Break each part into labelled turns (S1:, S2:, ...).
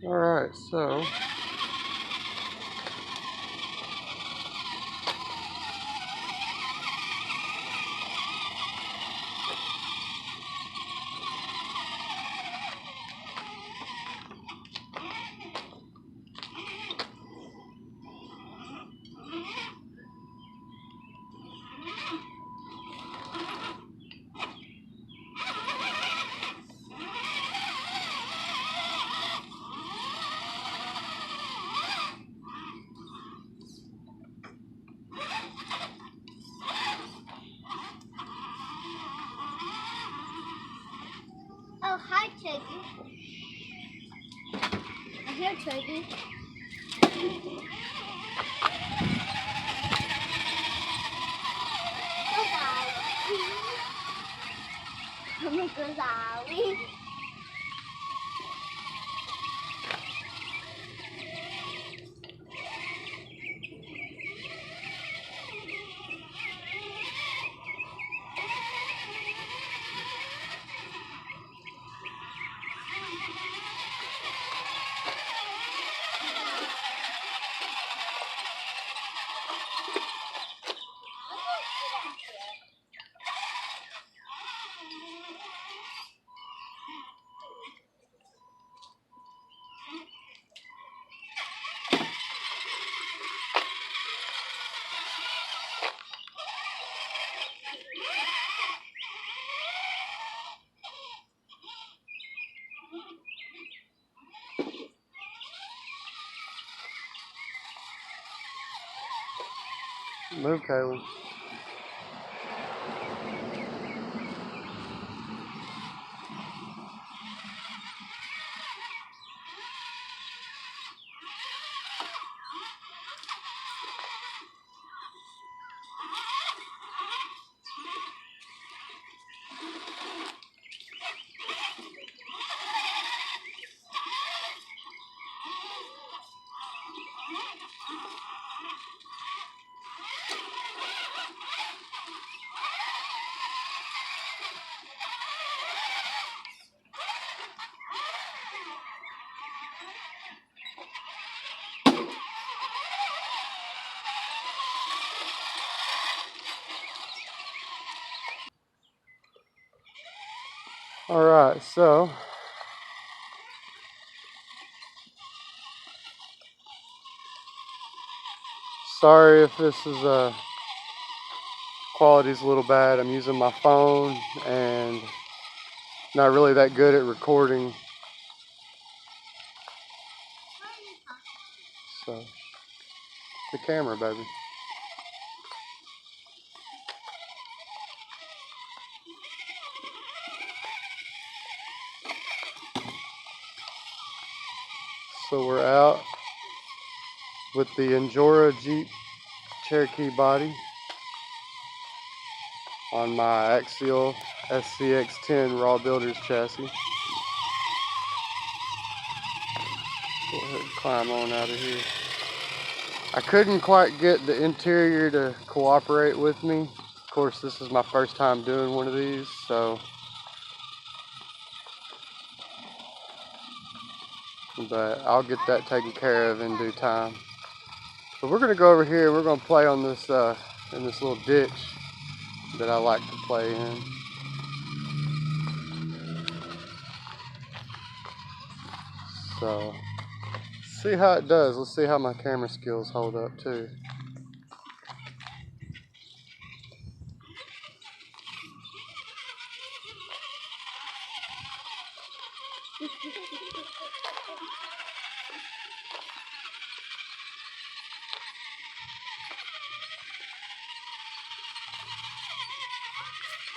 S1: Alright, so
S2: Oh, hi, Toby. I'm here, Toby. Gozawi.
S1: move, Caleb. Alright, so sorry if this is quality's a little bad. I'm using my phone and not really that good at recording. So the camera, baby. So we're out with the Enjora Jeep Cherokee body on my axial SCX10 Raw Builders chassis. Go ahead and climb on out of here. I couldn't quite get the interior to cooperate with me. Of course, this is my first time doing one of these, so but I'll get that taken care of in due time. But we're gonna go over here. We're gonna play on this in this little ditch that I like to play in. So see how it does. Let's see how my camera skills hold up too.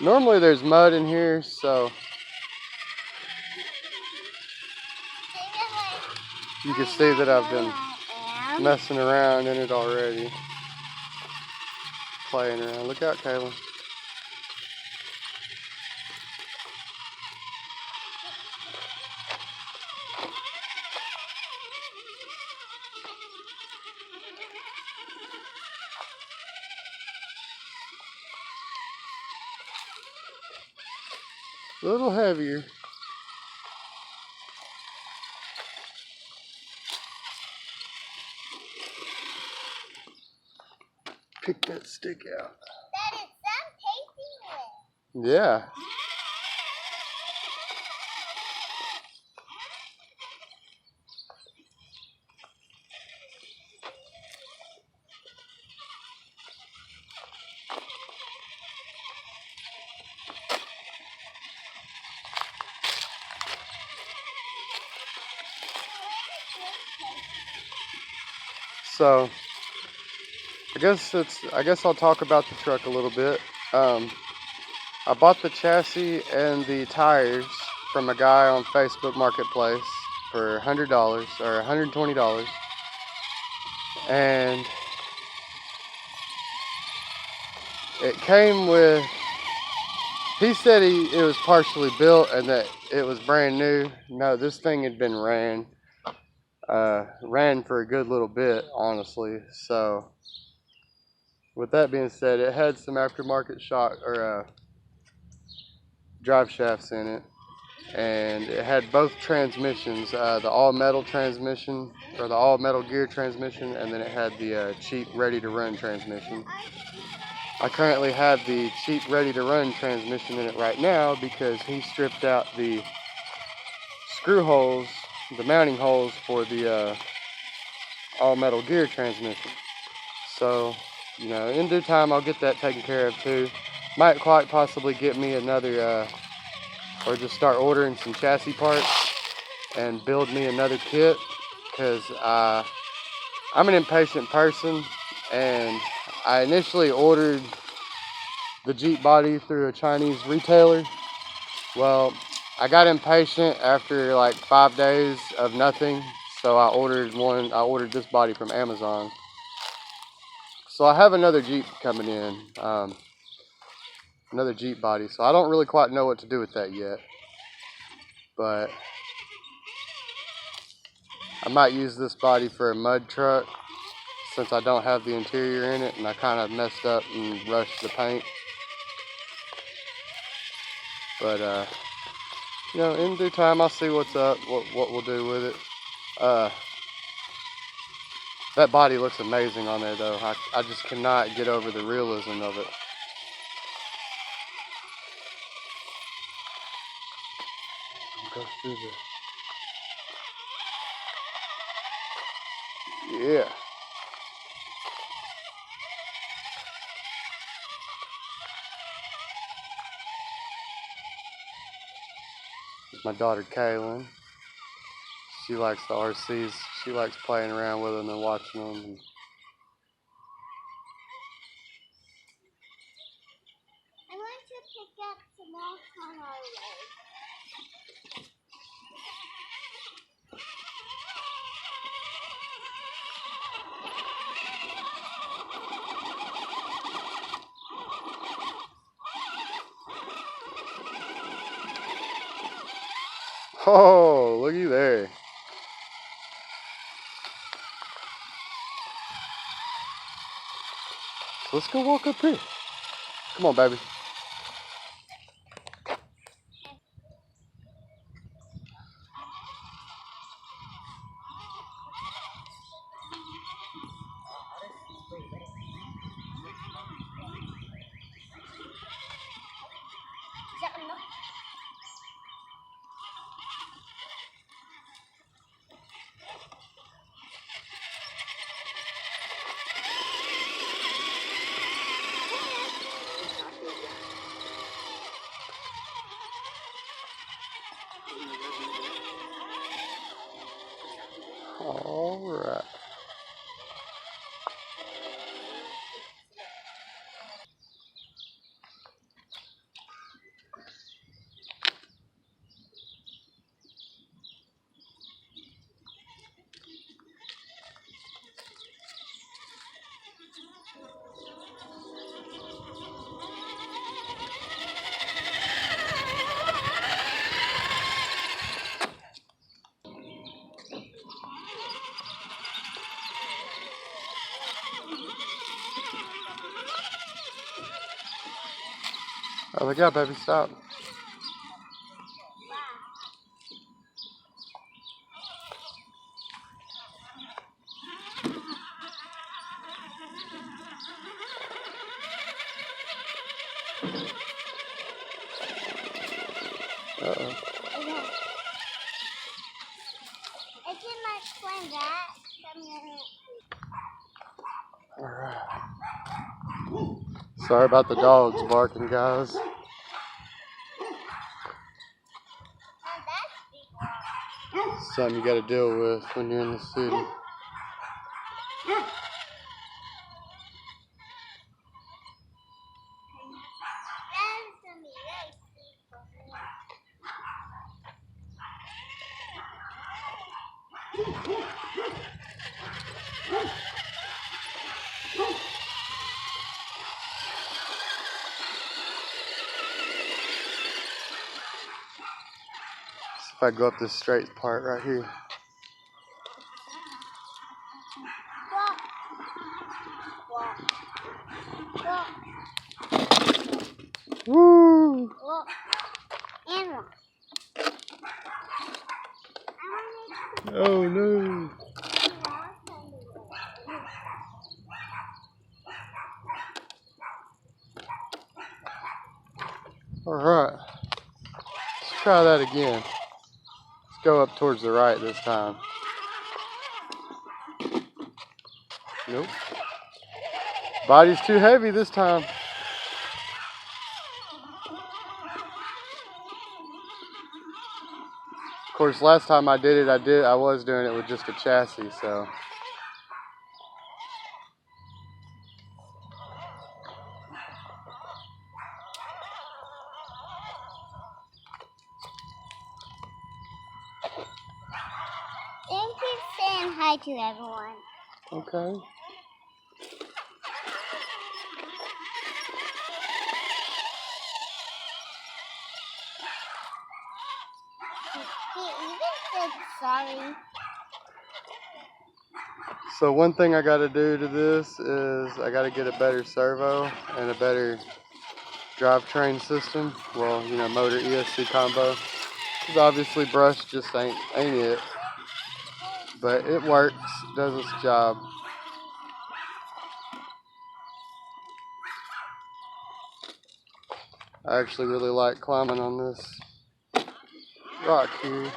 S1: Normally there's mud in here, so you can see that I've been messing around in it already. Playing around. Look out, Kayla. A little heavier. Pick that stick out.
S2: That is some tasty one.
S1: Yeah. So I guess I'll talk about the truck a little bit. I bought the chassis and the tires from a guy on Facebook Marketplace for $100 or $120, and it came with. He said it was partially built and that it was brand new. No, this thing had been ran for a good little bit, honestly. So, with that being said, it had some aftermarket shock or drive shafts in it, and it had both transmissions, the all-metal transmission or the all-metal gear transmission, and then it had the cheap ready-to-run transmission. I currently have the cheap ready-to-run transmission in it right now because he stripped out the screw holes, the mounting holes for the all-metal gear transmission. So, you know, in due time I'll get that taken care of too. Might quite possibly get me another, or just start ordering some chassis parts and build me another kit, because I'm an impatient person, and I initially ordered the Jeep body through a Chinese retailer. Well, I got impatient after like 5 days of nothing, so I ordered this body from Amazon. So I have another Jeep coming in, another Jeep body, so I don't really quite know what to do with that yet, but I might use this body for a mud truck since I don't have the interior in it and I kind of messed up and rushed the paint. But you know, in due time I'll see what's up, what we'll do with it. That body looks amazing on there though. I just cannot get over the realism of it. Go through yeah. My daughter Kaylin. She likes the RCs. She likes playing around with them and watching them. And
S2: I want to pick up some more on our road.
S1: oh, looky there. Let's go walk up here. Come on, baby. All right. Oh, look out, baby. Stop.
S2: explain that?
S1: Alright. Sorry about the dogs barking, guys. Something you gotta deal with when you're in the city.
S2: That is gonna be really steep for me.
S1: If I go up this straight part right here. Woo!
S2: Look. And one.
S1: Oh no! Alright. Let's try that again. Let's go up towards the right this time. Nope. Body's too heavy this time. Of course, last time I did it, I was doing it with just a chassis, so.
S2: Thank you for saying hi to everyone.
S1: Okay.
S2: He even said sorry.
S1: So one thing I gotta do to this is I gotta get a better servo and a better drivetrain system. Well, you know, motor ESC combo. Because obviously brush just ain't it. But it works, does its job. I actually really like climbing on this rock here.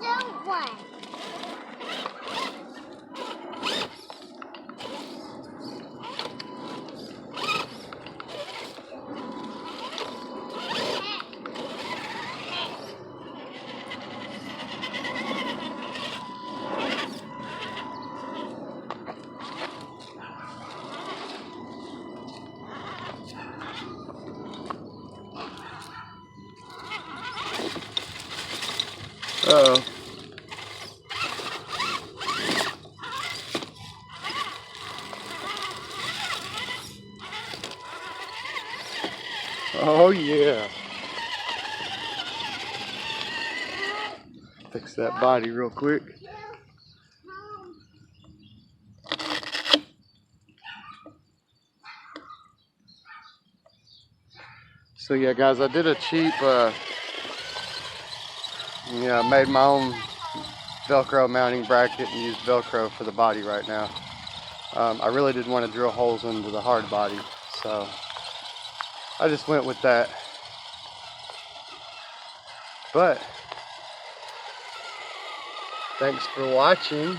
S2: Zone 1.
S1: Uh-oh. Oh yeah. Fix that body real quick. So yeah, guys, I did a cheap, made my own Velcro mounting bracket and used Velcro for the body right now. I really didn't want to drill holes into the hard body, so I just went with that. But thanks for watching.